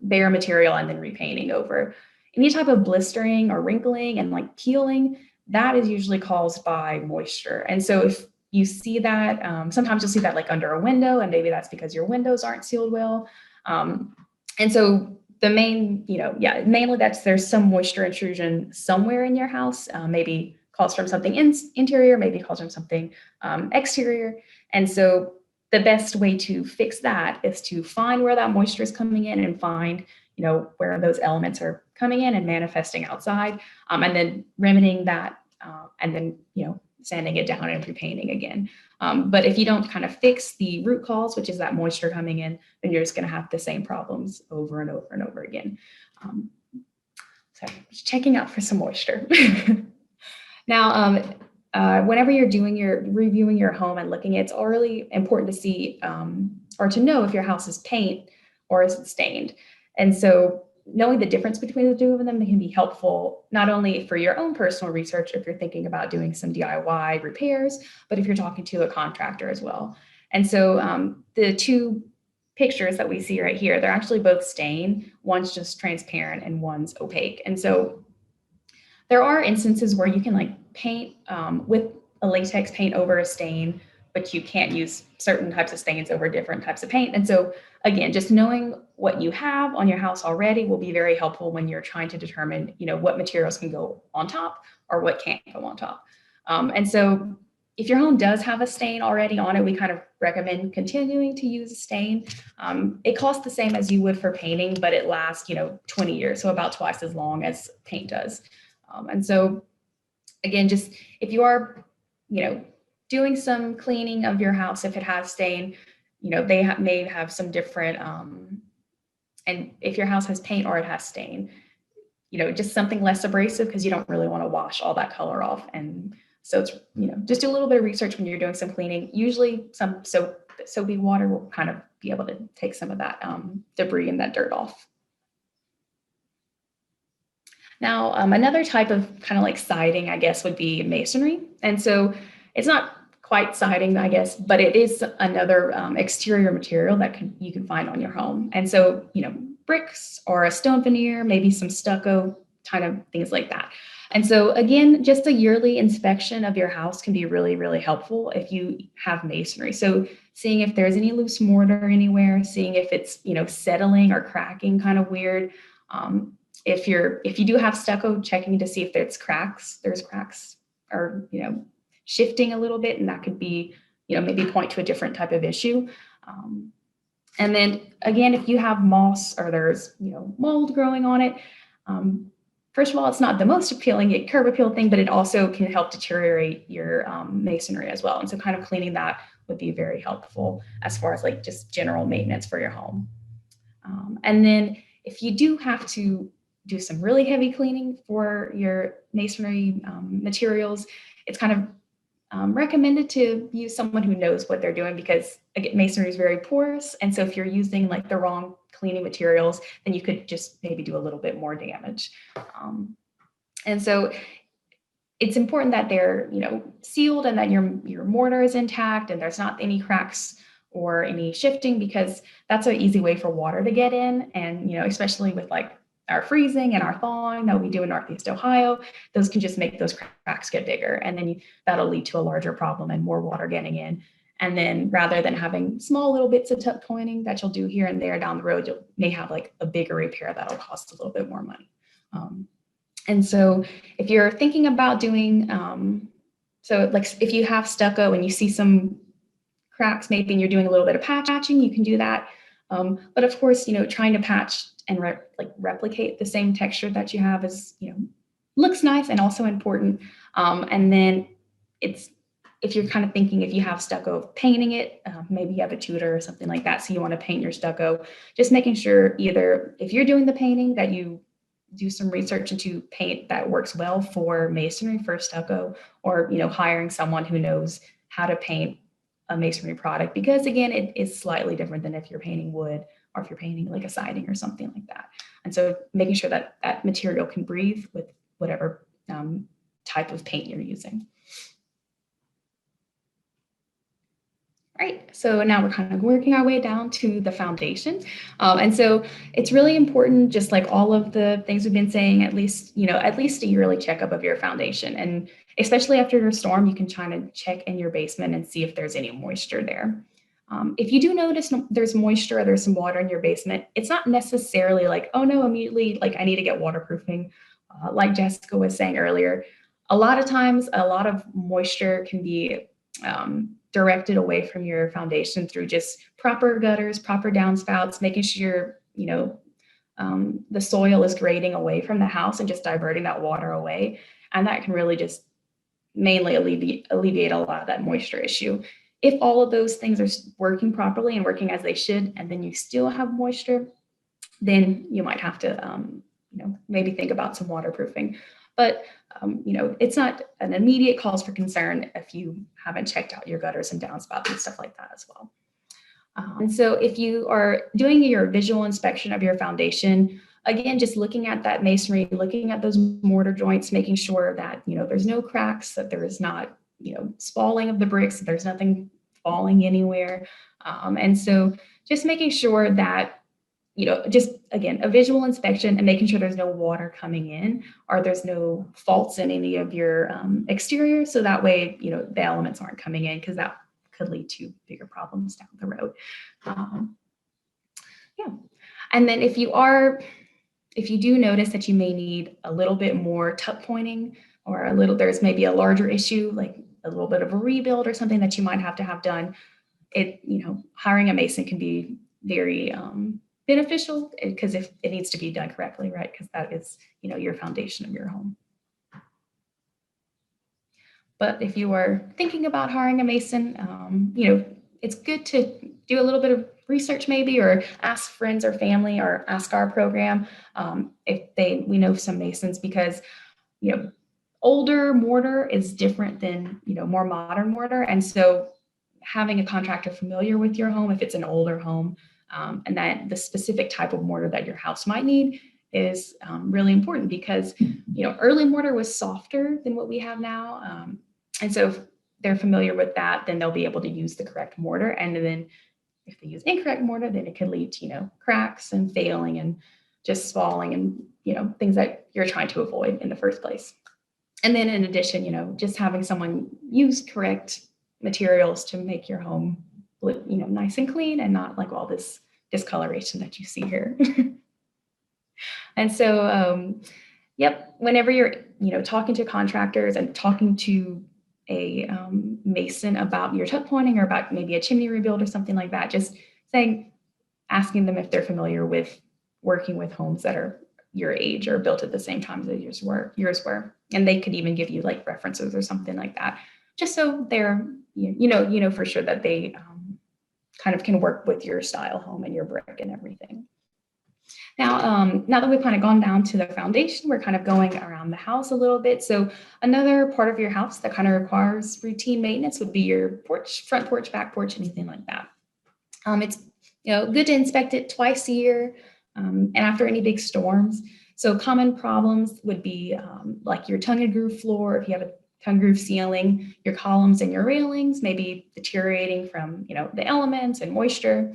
bare material and then repainting over. Any type of blistering or wrinkling and like peeling, that is usually caused by moisture. And so if you see that, sometimes you'll see that like under a window, and maybe that's because your windows aren't sealed well. And so the main, mainly there's some moisture intrusion somewhere in your house, maybe caused from something interior, maybe caused from something exterior. And so the best way to fix that is to find where that moisture is coming in and find, where those elements are coming in and manifesting outside, and then remedying that, and then, sanding it down and repainting again. But if you don't kind of fix the root cause, which is that moisture coming in, then you're just going to have the same problems over and over and over again. So just checking out for some moisture. Now, whenever you're reviewing your home and looking, it's really important to see or to know if your house is paint or is it stained. And so knowing the difference between the two of them can be helpful, not only for your own personal research, if you're thinking about doing some DIY repairs, but if you're talking to a contractor as well. And so the two pictures that we see right here, they're actually both stained. One's just transparent and one's opaque. And so there are instances where you can like paint with a latex paint over a stain, but you can't use certain types of stains over different types of paint. And so again, just knowing what you have on your house already will be very helpful when you're trying to determine, what materials can go on top or what can't go on top. And so if your home does have a stain already on it, we kind of recommend continuing to use a stain. It costs the same as you would for painting, but it lasts, 20 years, so about twice as long as paint does. And so again, just if you are, doing some cleaning of your house, if it has stain, they may have some different, and if your house has paint or it has stain, just something less abrasive because you don't really want to wash all that color off. And so it's, just do a little bit of research when you're doing some cleaning. Usually some soapy water will kind of be able to take some of that debris and that dirt off. Now, another type of kind of like siding, I guess, would be masonry. And so it's not quite siding, I guess, but it is another exterior material that you can find on your home. And so, bricks or a stone veneer, maybe some stucco, kind of things like that. And so again, just a yearly inspection of your house can be really, really helpful if you have masonry. So seeing if there's any loose mortar anywhere, seeing if it's, settling or cracking kind of weird. If you do have stucco, checking to see if there's cracks or, shifting a little bit, and that could be, maybe point to a different type of issue. And then again, if you have moss or there's, mold growing on it, first of all, it's not the most appealing curb appeal thing, but it also can help deteriorate your masonry as well. And so kind of cleaning that would be very helpful as far as like just general maintenance for your home. And then if you do have to do some really heavy cleaning for your masonry materials, it's kind of recommended to use someone who knows what they're doing, because again, masonry is very porous. And so if you're using like the wrong cleaning materials, then you could just maybe do a little bit more damage. And so it's important that they're, sealed and that your mortar is intact and there's not any cracks or any shifting, because that's an easy way for water to get in. And, especially with like our freezing and our thawing that we do in Northeast Ohio, those can just make those cracks get bigger. And then that'll lead to a larger problem and more water getting in. And then rather than having small little bits of tuck pointing that you'll do here and there down the road, you may have like a bigger repair that'll cost a little bit more money. And so if you're thinking about doing, so like if you have stucco and you see some cracks, maybe you're doing a little bit of patching, you can do that. But of course, trying to patch and replicate the same texture that you have is, looks nice and also important. And then if you're kind of thinking, if you have stucco, painting it, maybe you have a tutor or something like that, so you want to paint your stucco, just making sure either if you're doing the painting that you do some research into paint that works well for masonry for stucco, or, hiring someone who knows how to paint a masonry product, because again, it is slightly different than if you're painting wood or if you're painting like a siding or something like that. And so making sure that that material can breathe with whatever type of paint you're using. Right, so now we're kind of working our way down to the foundation. And so it's really important, just like all of the things we've been saying, at least a yearly checkup of your foundation. And especially after a storm, you can try to check in your basement and see if there's any moisture there. If you do notice there's moisture or there's some water in your basement, it's not necessarily like, oh no, immediately, like I need to get waterproofing. Like Jessica was saying earlier, a lot of times, a lot of moisture can be directed away from your foundation through just proper gutters, proper downspouts, making sure, the soil is grading away from the house and just diverting that water away. And that can really just mainly alleviate a lot of that moisture issue. If all of those things are working properly and working as they should, and then you still have moisture, then you might have to, maybe think about some waterproofing. But it's not an immediate cause for concern if you haven't checked out your gutters and downspouts and stuff like that as well. And so if you are doing your visual inspection of your foundation, again, just looking at that masonry, looking at those mortar joints, making sure that, there's no cracks, that there is not, spalling of the bricks, that there's nothing falling anywhere. And so just making sure that, just again, a visual inspection and making sure there's no water coming in or there's no faults in any of your exterior. So that way, the elements aren't coming in, because that could lead to bigger problems down the road. Yeah. And then if you do notice that you may need a little bit more tuck pointing, or there's maybe a larger issue, like a little bit of a rebuild or something that you might have to have done, hiring a mason can be very beneficial, because if it needs to be done correctly, right? Because that is, your foundation of your home. But if you are thinking about hiring a mason, it's good to do a little bit of research maybe, or ask friends or family, or ask our program if we know some masons, because, older mortar is different than, more modern mortar. And so having a contractor familiar with your home, if it's an older home, and that the specific type of mortar that your house might need is really important, because, early mortar was softer than what we have now. And so if they're familiar with that, then they'll be able to use the correct mortar. And then if they use incorrect mortar, then it could lead to, cracks and failing and just falling and, things that you're trying to avoid in the first place. And then in addition, just having someone use correct materials to make your home look, nice and clean, and not like all this discoloration that you see here. And so, yep, whenever you're, talking to contractors and talking to a mason about your tuck pointing, or about maybe a chimney rebuild or something like that, just asking them if they're familiar with working with homes that are your age or built at the same time as yours were. And they could even give you like references or something like that, just so they're, for sure that they kind of can work with your style home and your brick and everything. Now that we've kind of gone down to the foundation, we're kind of going around the house a little bit. So another part of your house that kind of requires routine maintenance would be your porch, front porch, back porch, anything like that. It's good to inspect it twice a year, and after any big storms. So common problems would be like your tongue and groove floor, if you have a tongue groove ceiling, your columns and your railings maybe deteriorating from the elements and moisture.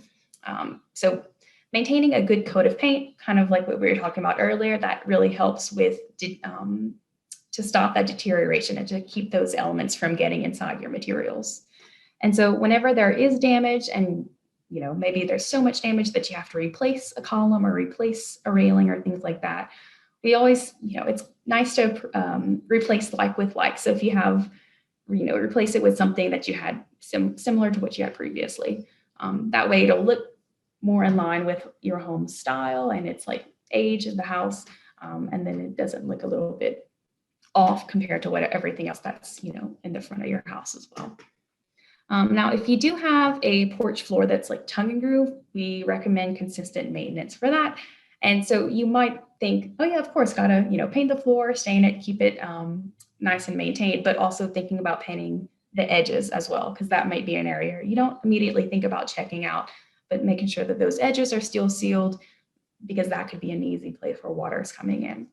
So maintaining a good coat of paint, kind of like what we were talking about earlier, that really helps with to stop that deterioration and to keep those elements from getting inside your materials. And so whenever there is damage, and maybe there's so much damage that you have to replace a column or replace a railing or things like that, we always, it's nice to replace like with like. So if you have, replace it with something that you had similar to what you had previously. That way it'll look more in line with your home style and its like age of the house. And then it doesn't look a little bit off compared to everything else that's, in the front of your house as well. Now, if you do have a porch floor that's like tongue and groove, we recommend consistent maintenance for that. And so you might think, oh yeah, of course, gotta, paint the floor, stain it, keep it nice and maintained, but also thinking about painting the edges as well, because that might be an area you don't immediately think about checking out, but making sure that those edges are still sealed, because that could be an easy place where water is coming in.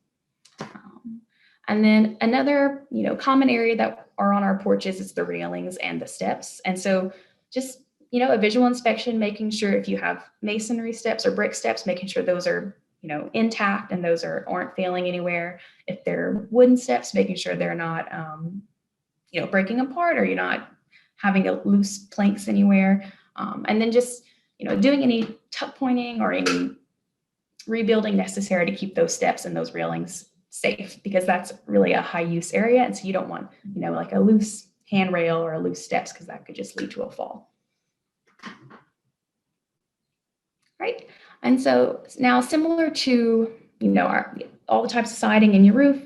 And then another, common area that are on our porches is the railings and the steps. And so just, a visual inspection, making sure if you have masonry steps or brick steps, making sure those are, intact and those aren't failing anywhere. If they're wooden steps, making sure they're not, breaking apart, or you're not having a loose planks anywhere. And then just, doing any tuck pointing or any rebuilding necessary to keep those steps and those railings safe, because that's really a high use area. And so you don't want, like a loose handrail or a loose steps, because that could just lead to a fall. Right. And so now, similar to, all the types of siding in your roof,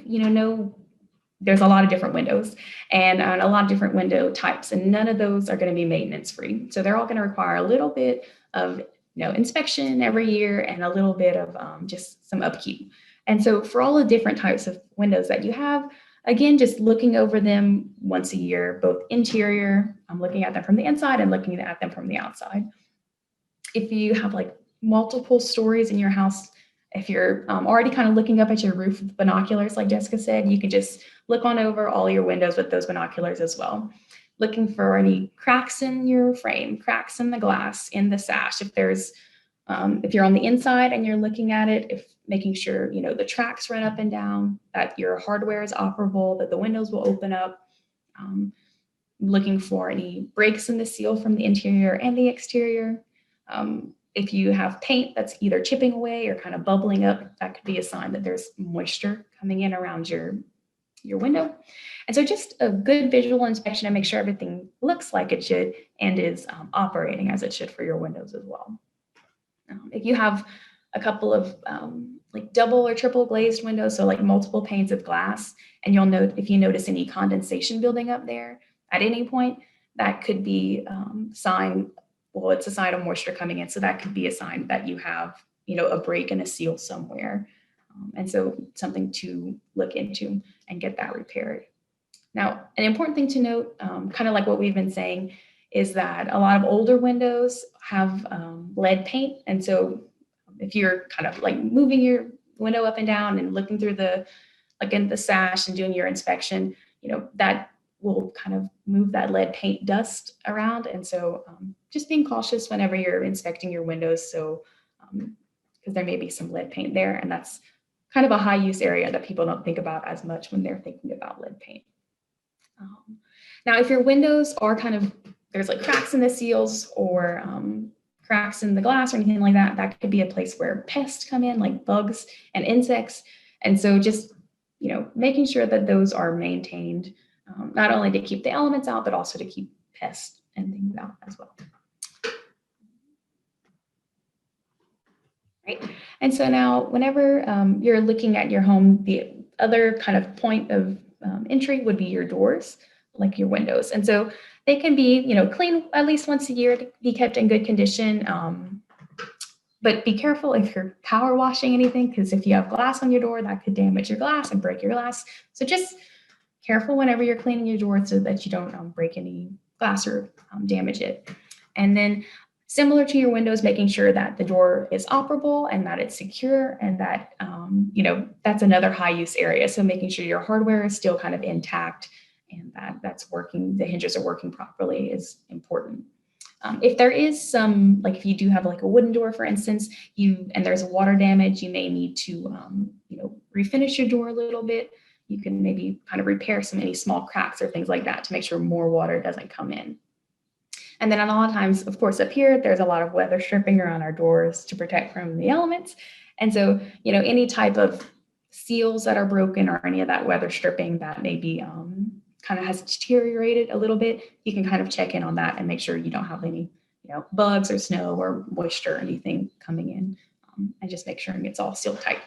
there's a lot of different windows and a lot of different window types, and none of those are going to be maintenance free. So they're all going to require a little bit of, inspection every year, and a little bit of just some upkeep. And so for all the different types of windows that you have, again, just looking over them once a year, both interior, I'm looking at them from the inside and looking at them from the outside. If you have like multiple stories in your house, if you're already kind of looking up at your roof with binoculars, like Jessica said, you can just look on over all your windows with those binoculars as well. Looking for any cracks in your frame, cracks in the glass, in the sash. If there's, if you're on the inside and you're looking at it, if making sure, you know, the tracks run up and down, that your hardware is operable, that the windows will open up. Looking for any breaks in the seal from the interior and the exterior. If you have paint that's either chipping away or kind of bubbling up, that could be a sign that there's moisture coming in around your window. And so just a good visual inspection to make sure everything looks like it should and is operating as it should for your windows as well. If you have a couple of like double or triple glazed windows, so like multiple panes of glass, and you'll note if you notice any condensation building up there at any point, that could be sign. Well, it's a sign of moisture coming in. So that could be a sign that you have, you know, a break in a seal somewhere. And so something to look into and get that repaired. Now, an important thing to note, kind of like what we've been saying, is that a lot of older windows have lead paint. And so if you're kind of like moving your window up and down and looking through the, like in the sash and doing your inspection, you know, that will kind of move that lead paint dust around. And so just being cautious whenever you're inspecting your windows. So, because there may be some lead paint there, and that's kind of a high use area that people don't think about as much when they're thinking about lead paint. Now, if your windows are kind of, there's like cracks in the seals or cracks in the glass or anything like that, that could be a place where pests come in, like bugs and insects. And so just, you know, making sure that those are maintained, not only to keep the elements out, but also to keep pests and things out as well. Right. And so now whenever you're looking at your home, the other kind of point of entry would be your doors, like your windows. And so they can be, you know, clean at least once a year to be kept in good condition. But be careful if you're power washing anything, because if you have glass on your door, that could damage your glass and break your glass. So just careful whenever you're cleaning your door so that you don't break any glass or damage it. And then similar to your windows, making sure that the door is operable and that it's secure and that, you know, that's another high use area. So making sure your hardware is still kind of intact and that that's working, the hinges are working properly is important. If there is some, like if you do have like a wooden door, for instance, and there's water damage, you may need to, you know, refinish your door a little bit. You can maybe kind of repair any small cracks or things like that to make sure more water doesn't come in. And then a lot of times, of course, up here, there's a lot of weather stripping around our doors to protect from the elements. And so, you know, any type of seals that are broken or any of that weather stripping that maybe kind of has deteriorated a little bit, you can kind of check in on that and make sure you don't have any, you know, bugs or snow or moisture or anything coming in, and just make sure it's all sealed tight.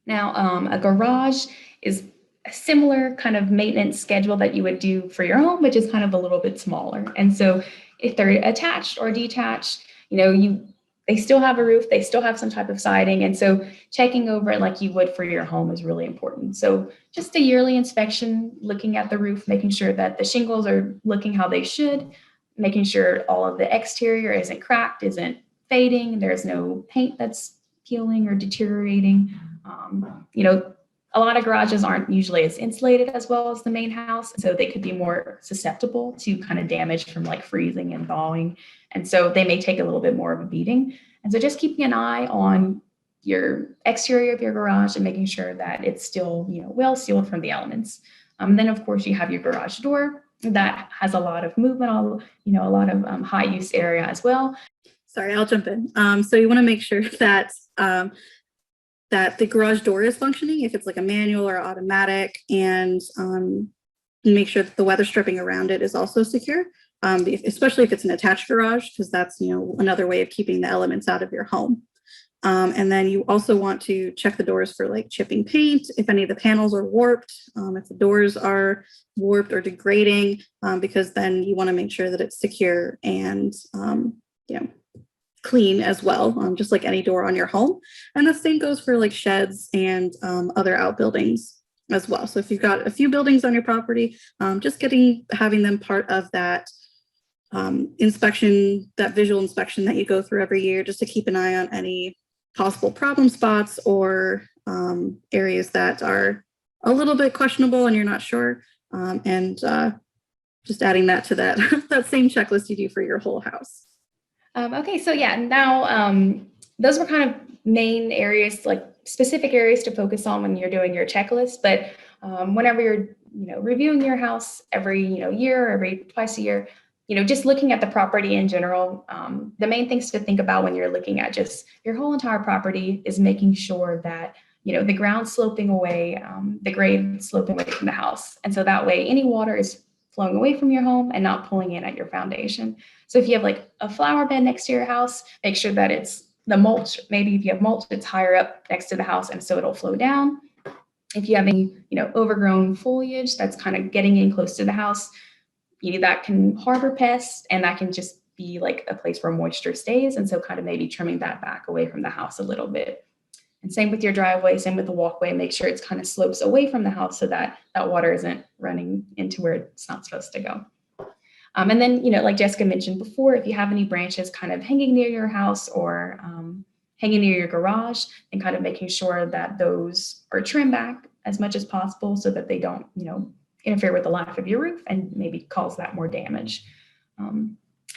Now, a garage is a similar kind of maintenance schedule that you would do for your home, which is kind of a little bit smaller. And so if they're attached or detached, you know, they still have a roof, they still have some type of siding. And so checking over it like you would for your home is really important. So just a yearly inspection, looking at the roof, making sure that the shingles are looking how they should, making sure all of the exterior isn't cracked, isn't fading, there's no paint that's peeling or deteriorating. You know, a lot of garages aren't usually as insulated as well as the main house, so they could be more susceptible to kind of damage from like freezing and thawing. And so they may take a little bit more of a beating. And so just keeping an eye on your exterior of your garage and making sure that it's still, you know, well sealed from the elements. Then of course you have your garage door that has a lot of movement, you know, a lot of high use area as well. Sorry, I'll jump in. So you want to make sure that that the garage door is functioning, if it's like a manual or automatic, and make sure that the weather stripping around it is also secure, especially if it's an attached garage, because that's, you know, another way of keeping the elements out of your home. And then you also want to check the doors for like chipping paint, if any of the panels are warped, if the doors are warped or degrading, because then you want to make sure that it's secure and, you know, clean as well, just like any door on your home. And the same goes for like sheds and other outbuildings as well. So if you've got a few buildings on your property, just having them part of that inspection, that visual inspection that you go through every year, just to keep an eye on any possible problem spots or areas that are a little bit questionable and you're not sure. And just adding that to that, that same checklist you do for your whole house. Okay, so yeah, now those were kind of main areas, like specific areas to focus on when you're doing your checklist. But whenever you're, reviewing your house every, year, every twice a year, just looking at the property in general, the main things to think about when you're looking at just your whole entire property is making sure that, the ground sloping away, the grade sloping away from the house. And so that way any water is flowing away from your home and not pulling in at your foundation. So if you have like a flower bed next to your house, make sure that it's the mulch. Maybe if you have mulch, it's higher up next to the house and so it'll flow down. If you have any, overgrown foliage that's kind of getting in close to the house, that can harbor pests and that can just be like a place where moisture stays. And so kind of maybe trimming that back away from the house a little bit. And same with your driveway, same with the walkway, make sure it's kind of slopes away from the house so that that water isn't running into where it's not supposed to go. And then, like Jessica mentioned before, if you have any branches kind of hanging near your house or hanging near your garage, and kind of making sure that those are trimmed back as much as possible so that they don't, interfere with the life of your roof and maybe cause that more damage.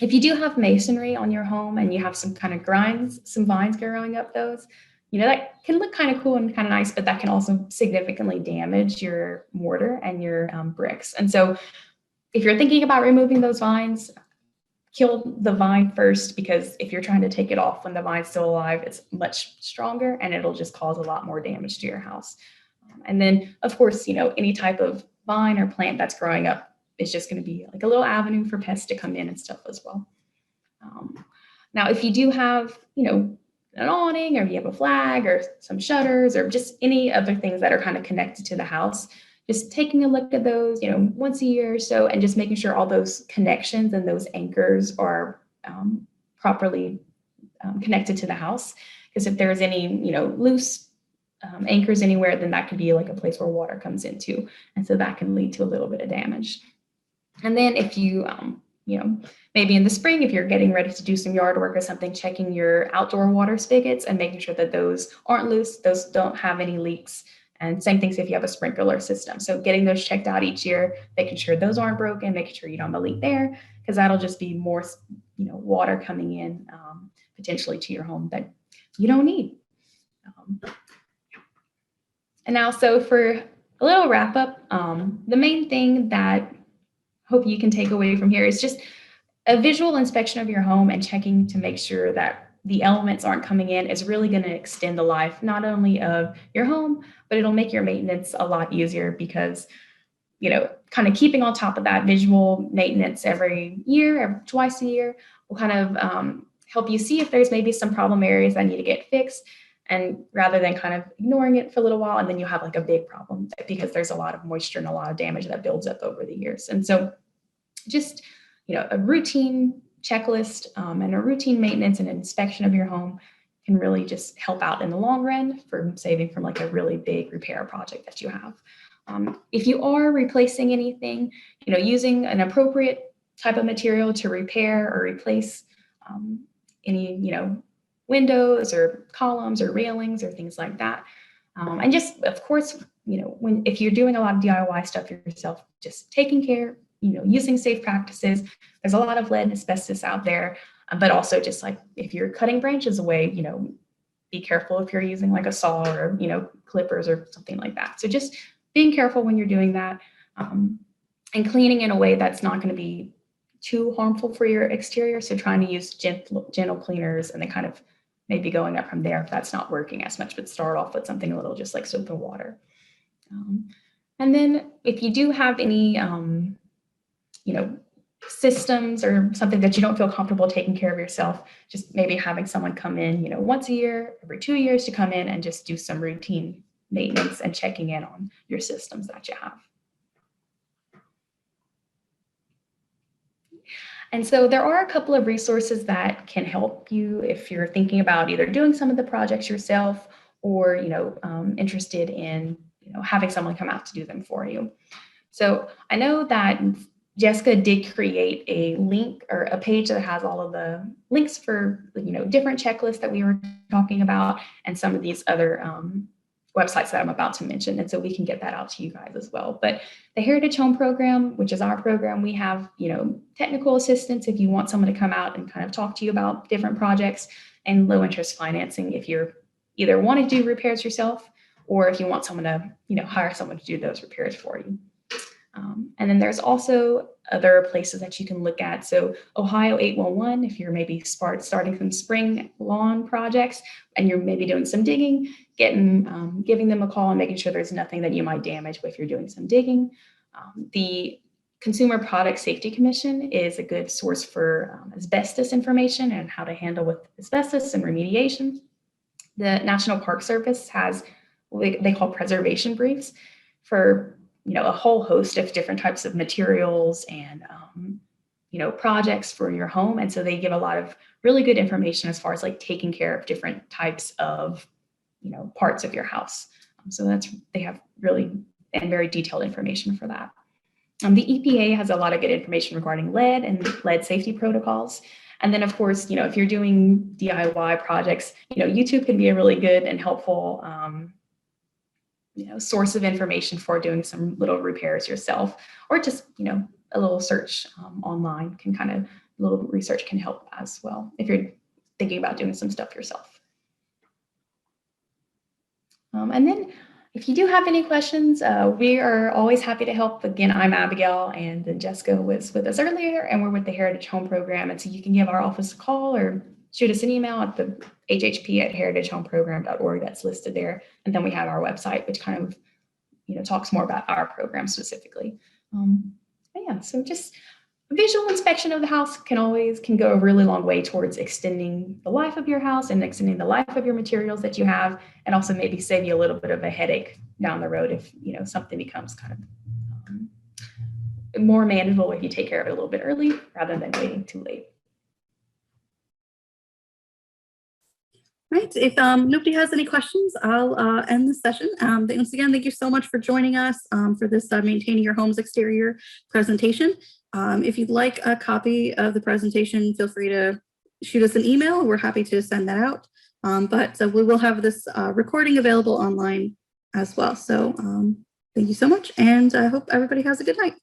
If you do have masonry on your home and you have some kind of some vines growing up those, that can look kind of cool and kind of nice, but that can also significantly damage your mortar and your bricks. And so if you're thinking about removing those vines, kill the vine first, because if you're trying to take it off when the vine's still alive, it's much stronger and it'll just cause a lot more damage to your house. And then, of course, any type of vine or plant that's growing up is just going to be like a little avenue for pests to come in and stuff as well. Now, if you do have, an awning, or you have a flag or some shutters or just any other things that are kind of connected to the house, just taking a look at those, once a year or so, and just making sure all those connections and those anchors are properly connected to the house. Because if there's any, loose anchors anywhere, then that could be like a place where water comes into. And so that can lead to a little bit of damage. And then if you, maybe in the spring, if you're getting ready to do some yard work or something, checking your outdoor water spigots and making sure that those aren't loose, those don't have any leaks. And same things if you have a sprinkler system. So getting those checked out each year, making sure those aren't broken, making sure you don't have a leak there, because that'll just be more, water coming in potentially to your home that you don't need. And now, so for a little wrap up, the main thing that hope you can take away from here is just a visual inspection of your home and checking to make sure that the elements aren't coming in is really going to extend the life, not only of your home, but it'll make your maintenance a lot easier because, kind of keeping on top of that visual maintenance every year, every twice a year will kind of help you see if there's maybe some problem areas that need to get fixed. And rather than kind of ignoring it for a little while, and then you have like a big problem because there's a lot of moisture and a lot of damage that builds up over the years. And so just, a routine checklist and a routine maintenance and inspection of your home can really just help out in the long run for saving from like a really big repair project that you have. If you are replacing anything, using an appropriate type of material to repair or replace any, windows or columns or railings or things like that. And just, of course, if you're doing a lot of DIY stuff yourself, just taking care, using safe practices. There's a lot of lead and asbestos out there, but also just like if you're cutting branches away, be careful if you're using like a saw or, clippers or something like that. So just being careful when you're doing that and cleaning in a way that's not going to be too harmful for your exterior. So trying to use gentle cleaners and then kind of maybe going up from there if that's not working as much, but start off with something a little just like soap and water. And then if you do have any, systems or something that you don't feel comfortable taking care of yourself, just maybe having someone come in, once a year, every 2 years to come in and just do some routine maintenance and checking in on your systems that you have. And so there are a couple of resources that can help you if you're thinking about either doing some of the projects yourself or, interested in, having someone come out to do them for you. So I know that Jessica did create a link or a page that has all of the links for, different checklists that we were talking about and some of these other websites that I'm about to mention. And so we can get that out to you guys as well. But the Heritage Home Program, which is our program, we have, technical assistance if you want someone to come out and kind of talk to you about different projects, and low interest financing if you're either want to do repairs yourself or if you want someone to, hire someone to do those repairs for you. And then there's also other places that you can look at. So Ohio 811, if you're maybe starting some spring lawn projects and you're maybe doing some digging, giving them a call and making sure there's nothing that you might damage if you're doing some digging. The Consumer Product Safety Commission is a good source for asbestos information and how to handle with asbestos and remediation. The National Park Service has what they call preservation briefs for a whole host of different types of materials and projects for your home. And so they give a lot of really good information as far as like taking care of different types of parts of your house. So they have really and very detailed information for that. The EPA has a lot of good information regarding lead and lead safety protocols. And then, of course, if you're doing DIY projects, YouTube can be a really good and helpful source of information for doing some little repairs yourself, or just, a little search online a little research can help as well if you're thinking about doing some stuff yourself. And then if you do have any questions, we are always happy to help. Again, I'm Abigail, and then Jessica was with us earlier, and we're with the Heritage Home Program. And so you can give our office a call or shoot us an email at the hhp@heritagehomeprogram.org. That's listed there. And then we have our website, which kind of, talks more about our program specifically. So just a visual inspection of the house can go a really long way towards extending the life of your house and extending the life of your materials that you have, and also maybe save you a little bit of a headache down the road if, something becomes kind of more manageable if you take care of it a little bit early rather than waiting too late. Right. If nobody has any questions, I'll end the session. Once again, thank you so much for joining us for this Maintaining Your Home's Exterior presentation. If you'd like a copy of the presentation, feel free to shoot us an email. We're happy to send that out. But we will have this recording available online as well. So thank you so much, and I hope everybody has a good night.